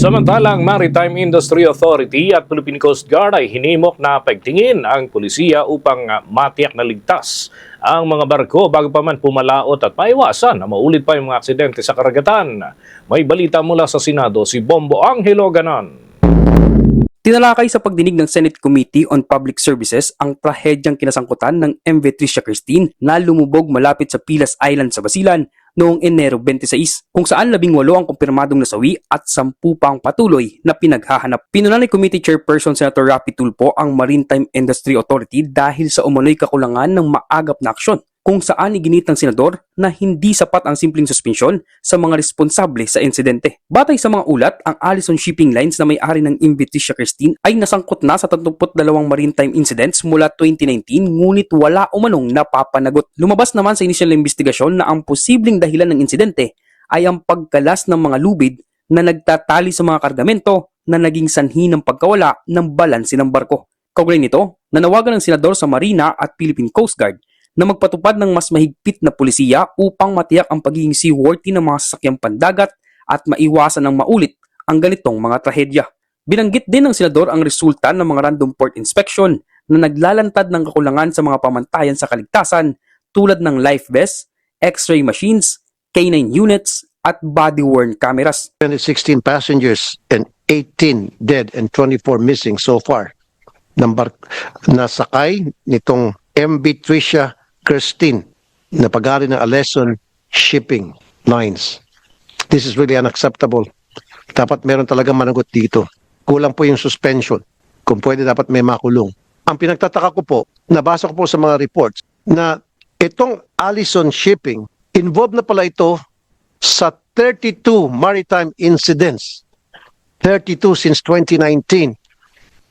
Samantalang Maritime Industry Authority at Philippine Coast Guard ay hinimok na pagtingin ang pulisiya upang matiyak na ligtas ang mga barko bago pa man pumalaot at maiwasan na maulit pa yung mga aksidente sa karagatan. May balita mula sa Senado si Bombo Angelo Ganon. Tinalakay sa pagdinig ng Senate Committee on Public Services ang trahedyang kinasangkutan ng MV Tricia Christine na lumubog malapit sa Pilas Island sa Basilan noong Enero 26, kung saan 18 ang kumpirmadong nasawi at 10 pang patuloy na pinaghahanap. Pinunan ni Committee Chairperson Senator Rapi Tulfo ang Maritime Industry Authority dahil sa umano'y kakulangan ng maagap na aksyon, kung saan iginit ng senador na hindi sapat ang simpleng suspensyon sa mga responsable sa insidente. Batay sa mga ulat, ang Allison Shipping Lines na may-ari ng MV Tricia Christine ay nasangkot na sa 32 maritime incidents mula 2019 ngunit wala umanong napapanagot. Lumabas naman sa inisyal na investigasyon na ang posibleng dahilan ng insidente ay ang pagkalas ng mga lubid na nagtatali sa mga kargamento na naging sanhi ng pagkawala ng balanse ng barko. Kaugnay nito, nanawagan ng senador sa Marina at Philippine Coast Guard na magpatupad ng mas mahigpit na pulisiya upang matiyak ang pagiging seaworthy ng mga sasakyang pandagat at maiwasan ng maulit ang ganitong mga trahedya. Binanggit din ng senador ang resulta ng mga random port inspection na naglalantad ng kakulangan sa mga pamantayan sa kaligtasan tulad ng life vest, x-ray machines, K9 units at body-worn cameras. 16 passengers and 18 dead and 24 missing so far. Nasakay nitong MV Tricia Christine na pag-ari ng Allison Shipping Lines. This is really unacceptable. Dapat meron talaga managot dito. Kulang po yung suspension. Kung pwede, dapat may makulong. Ang pinagtataka ko po, nabasa ko po sa mga reports, na itong Allison Shipping, involved na pala ito sa 32 maritime incidents. 32 since 2019.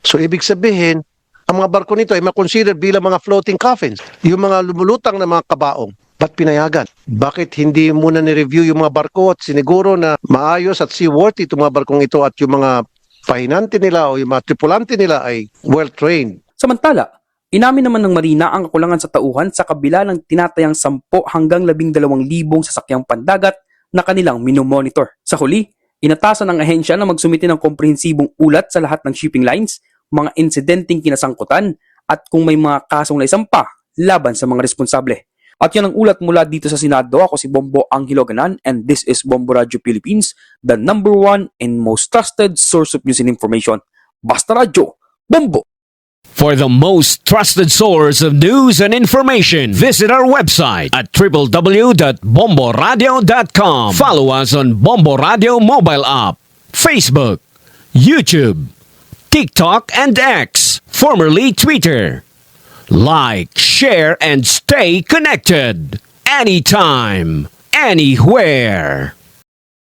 So, ibig sabihin, ang mga barko nito ay makonsider bilang mga floating coffins. Yung mga lumulutang na mga kabaong, ba't pinayagan? Bakit hindi muna ni-review yung mga barko at siniguro na maayos at seaworthy itong mga barkong ito at yung mga pahinante nila o yung mga tripulante nila ay well-trained? Samantala, inamin naman ng Marina ang kakulangan sa tauhan sa kabila ng tinatayang 10 hanggang 12,000 sasakyang pandagat na kanilang minomonitor. Sa huli, inatasan ng ahensya na magsumite ng komprehensibong ulat sa lahat ng shipping lines, mga insidenteng kinasangkutan at kung may mga kasong naisampa laban sa mga responsable. At yan ang ulat mula dito sa Senado. Ako si Bombo Angelo Ganon and this is Bombo Radio Philippines, the #1 and most trusted source of news and information. Basta Radio, Bombo! For the most trusted source of news and information, visit our website at www.bomboradio.com. Follow us on Bombo Radio mobile app, Facebook, YouTube, TikTok and X, formerly Twitter. Like, share, and stay connected. Anytime, anywhere.